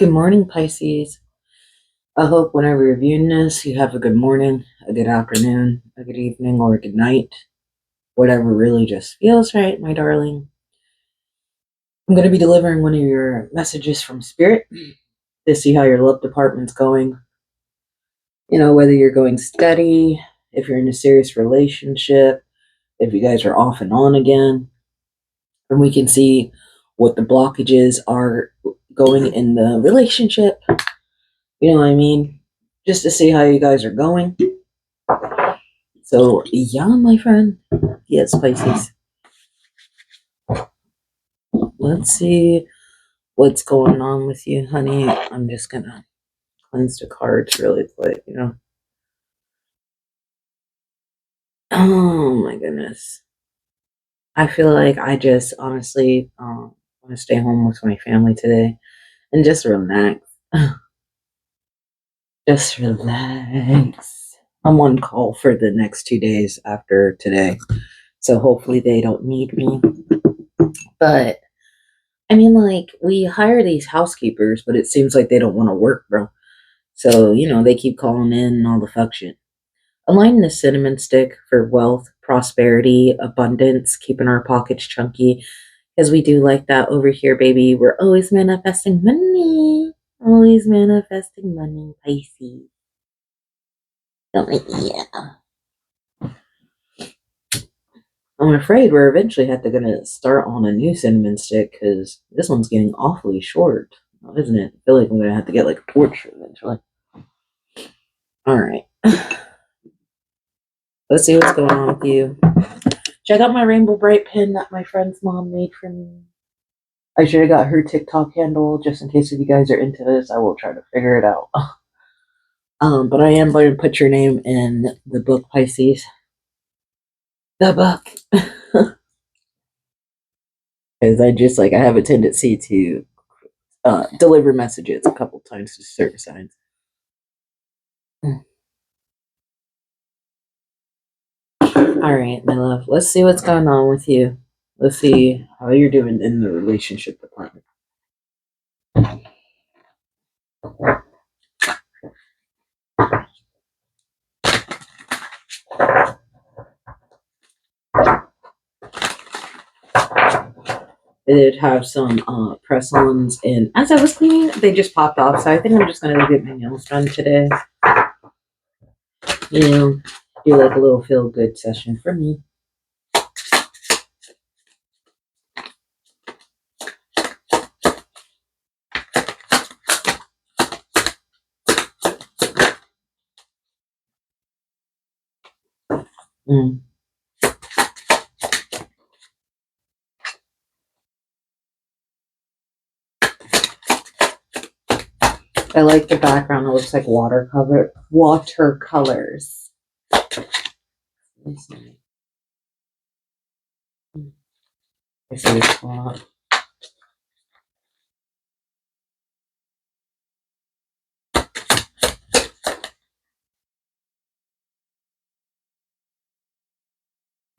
Good morning, Pisces. I hope whenever you're viewing this, you have a good morning, a good afternoon, a good evening, or a good night. Whatever really just feels right, my darling. I'm going to be delivering one of your messages from Spirit to see how your love department's going. Whether you're going steady, if you're in a serious relationship, if you guys are off and on again, and we can see what the blockages are going in the relationship. You know what I mean? Just to see how you guys are going. So, yeah, my friend. Yes, Pisces. Let's see what's going on with you, honey. I'm just gonna cleanse the cards really quick. Oh my goodness. I feel like I just honestly want to stay home with my family today and just relax. Just relax. I'm on call for the next 2 days after today. So hopefully they don't need me. But I mean, like, we hire these housekeepers, but it seems like they don't want to work, bro. So, they keep calling in and all the fuck shit. Align the cinnamon stick for wealth, prosperity, abundance, keeping our pockets chunky. Because we do like that over here, baby. We're always manifesting money. Always manifesting money, Pisces. Yeah. I'm afraid we're eventually gonna start on a new cinnamon stick because this one's getting awfully short, isn't it? I feel like I'm gonna have to get like a torch eventually. All right. Let's see what's going on with you. Check out my Rainbow Bright pin that my friend's mom made for me. I should have got her TikTok handle just in case if you guys are into this. I will try to figure it out. But I am going to put your name in the book, Pisces. The book. Because I have a tendency to deliver messages a couple times to certain signs. All right, my love. Let's see what's going on with you. Let's see how you're doing in the relationship department. They did have some press-ons, and as I was cleaning, they just popped off. So I think I'm just gonna get my nails done today. Do like a little feel-good session for me. Mm. I like the background. It looks like watercolors. I see a spot.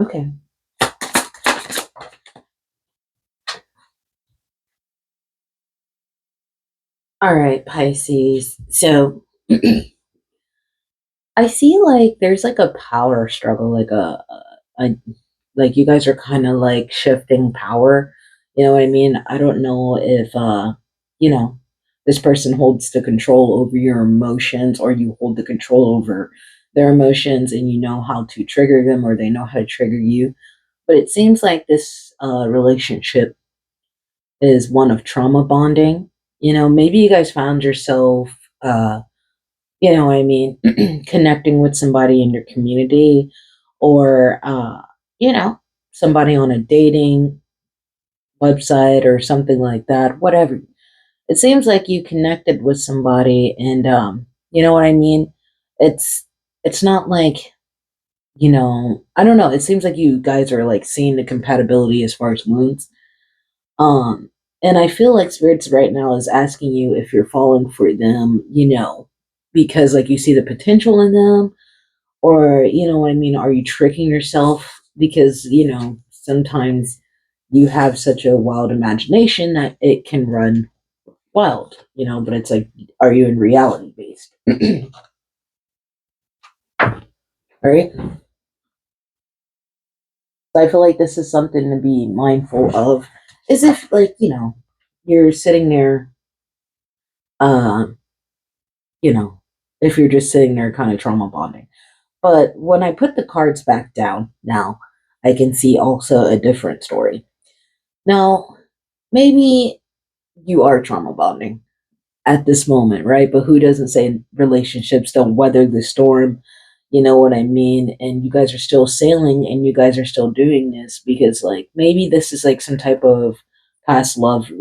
Okay. All right, Pisces. So I see like there's like a power struggle, a like you guys are kind of like shifting power. You know what I mean? I don't know if you know, this person holds the control over your emotions or you hold the control over their emotions and you know how to trigger them or they know how to trigger you. But it seems like this relationship is one of trauma bonding. Maybe you guys found yourself connecting with somebody in your community or, somebody on a dating website or something like that, whatever. It seems like you connected with somebody and, you know what I mean? It's, it's not like, I don't know. It seems like you guys are like seeing the compatibility as far as wounds. Um, and I feel like spirits right now is asking you if you're falling for them, because like you see the potential in them, or you know what I mean, are you tricking yourself? Because, sometimes you have such a wild imagination that it can run wild, but it's like, are you in reality based? All right. So I feel like this is something to be mindful of. Is if, like, you're sitting there, um, you know, if you're just sitting there kind of trauma bonding. But when I put the cards back down now, I can see also a different story. Now, maybe you are trauma bonding at this moment, right? But who doesn't say relationships don't weather the storm? You know what I mean? And you guys are still sailing and you guys are still doing this because, like, maybe this is like some type of past love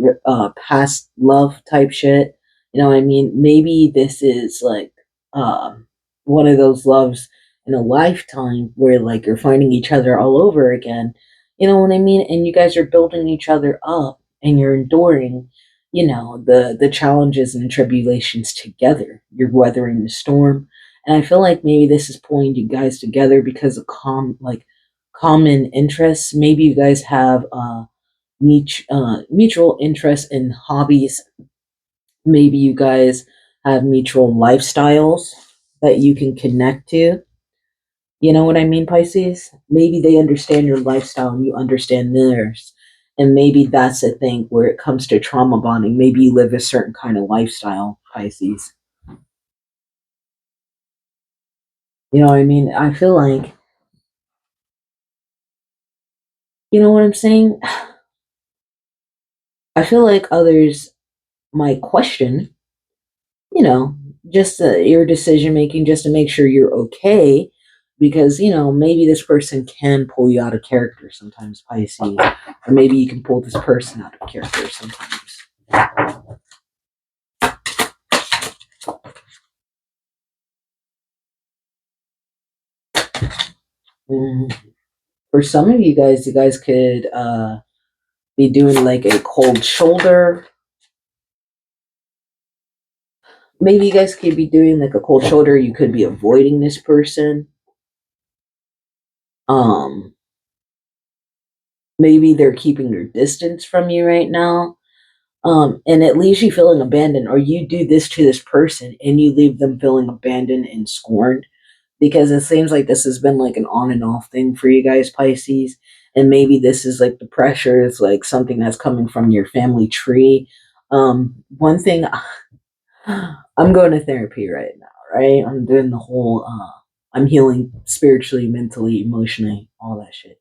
type shit. You know what I mean? Maybe this is like, one of those loves in a lifetime where, like, you're finding each other all over again. You know what I mean? And you guys are building each other up and you're enduring, the challenges and tribulations together. You're weathering the storm, and I feel like maybe this is pulling you guys together because of common interests. Maybe you guys have mutual interest in hobbies. Maybe you guys have mutual lifestyles that you can connect to. You know what I mean, Pisces? Maybe they understand your lifestyle and you understand theirs. And maybe that's the thing where it comes to trauma bonding. Maybe you live a certain kind of lifestyle, Pisces. You know what I mean? I feel like, you know what I'm saying? I feel like others might question, you know, just your decision making just to make sure you're okay. Because, maybe this person can pull you out of character sometimes, Pisces. Or maybe you can pull this person out of character sometimes. Mm. For some of you guys could be doing like a cold shoulder. Maybe you guys could be doing like a cold shoulder. You could be avoiding this person. Um, Maybe they're keeping their distance from you right now. And it leaves you feeling abandoned, or you do this to this person and you leave them feeling abandoned and scorned, because it seems like this has been like an on and off thing for you guys, Pisces. And maybe this is like the pressure is like something that's coming from your family tree. One thing, I'm going to therapy right now, right? I'm doing the whole, I'm healing spiritually, mentally, emotionally, all that shit.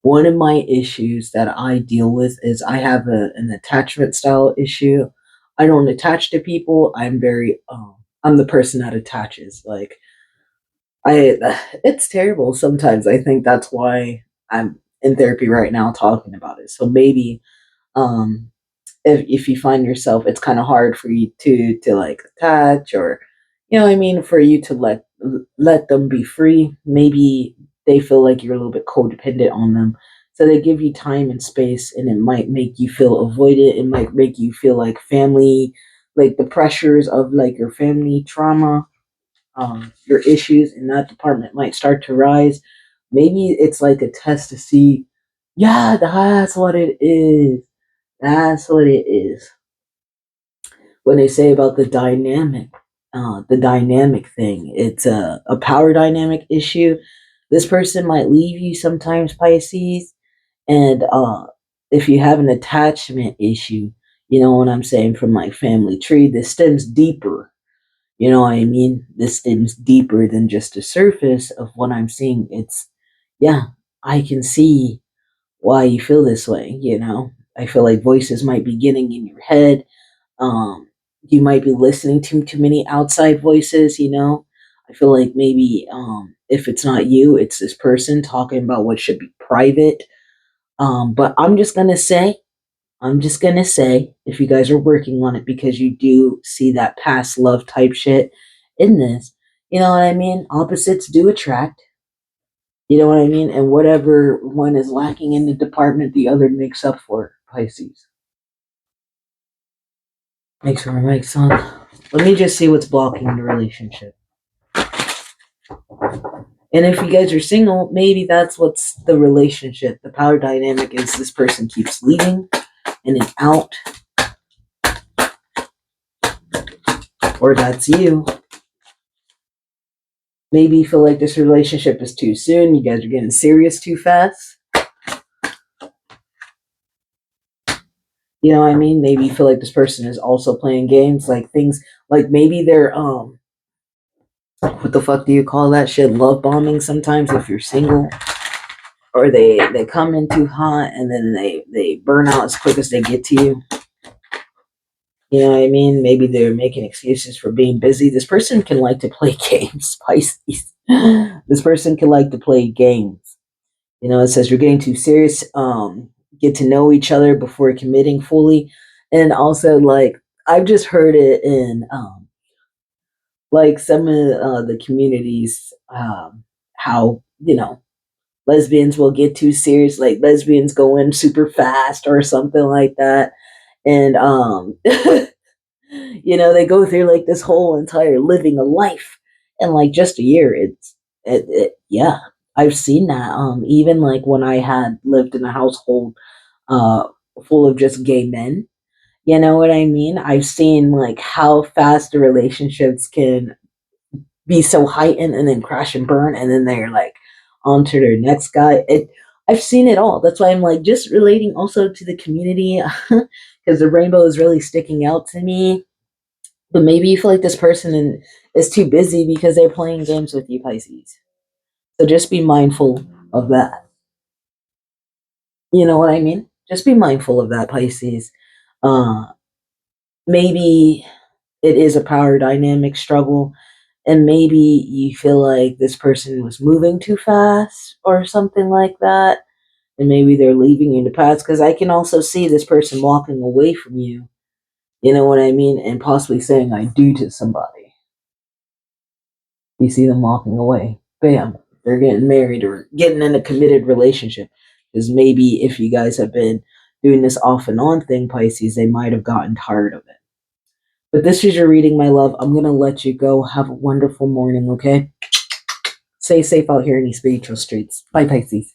One of my issues that I deal with is I have an attachment style issue. I don't attach to people. I'm the person that attaches. Like, I, it's terrible sometimes. I think that's why I'm in therapy right now talking about it. So maybe, um, if you find yourself, it's kind of hard for you to like attach, or, what I mean, for you to let them be free. Maybe they feel like you're a little bit codependent on them, so they give you time and space, and it might make you feel avoided. It might make you feel like family, like the pressures of like your family trauma, your issues in that department might start to rise. Maybe it's like a test to see, yeah, that's what it is. That's what it is. When they say about the dynamic thing, it's a power dynamic issue. This person might leave you sometimes, Pisces, and if you have an attachment issue, you know what I'm saying, from my family tree, this stems deeper. You know what I mean? This stems deeper than just the surface of what I'm seeing. Yeah, I can see why you feel this way. I feel like voices might be getting in your head. um you might be listening to too many outside voices. I feel like maybe, if it's not you, it's this person talking about what should be private. But I'm just gonna say, if you guys are working on it, because you do see that past love type shit in this, you know what I mean, opposites do attract. You know what I mean? And whatever one is lacking in the department, the other makes up for it, Pisces. Makes for a mic, son. Let me just see what's blocking the relationship. And if you guys are single, maybe that's what's the relationship. The power dynamic is this person keeps leaving in and out. or that's you. Maybe you feel like this relationship is too soon. You guys are getting serious too fast. You know what I mean? Maybe you feel like this person is also playing games, like things like maybe they're what the fuck do you call that shit? Love bombing sometimes if you're single. Or they come in too hot and then they burn out as quick as they get to you. You know what I mean? Maybe they're making excuses for being busy. This person can like to play games, Pisces. This person can like to play games. You know, it says you're getting too serious. Get to know each other before committing fully. And also, like, I've just heard it in, like, some of the communities, how, lesbians will get too serious, like, lesbians go in super fast or something like that. And, they go through like this whole entire living a life in like just a year. Yeah, I've seen that. Even like when I had lived in a household uh full of just gay men, you know what I mean? I've seen like how fast the relationships can be so heightened and then crash and burn, and then they're like on to their next guy. I've seen it all. That's why I'm like just relating also to the community because the rainbow is really sticking out to me. But maybe you feel like this person is too busy because they're playing games with you, Pisces. So just be mindful of that. You know what I mean? Just be mindful of that, Pisces. Uh, Maybe it is a power dynamic struggle, and maybe you feel like this person was moving too fast or something like that, and maybe they're leaving you in the past. Because I can also see this person walking away from you. You know what I mean? And possibly saying "I do" to somebody. You see them walking away. Bam. They're getting married or getting in a committed relationship. Because maybe if you guys have been doing this off and on thing, Pisces, they might have gotten tired of it. But this is your reading, my love. I'm going to let you go. Have a wonderful morning, okay? Stay safe out here in these spiritual streets. Bye, Pisces.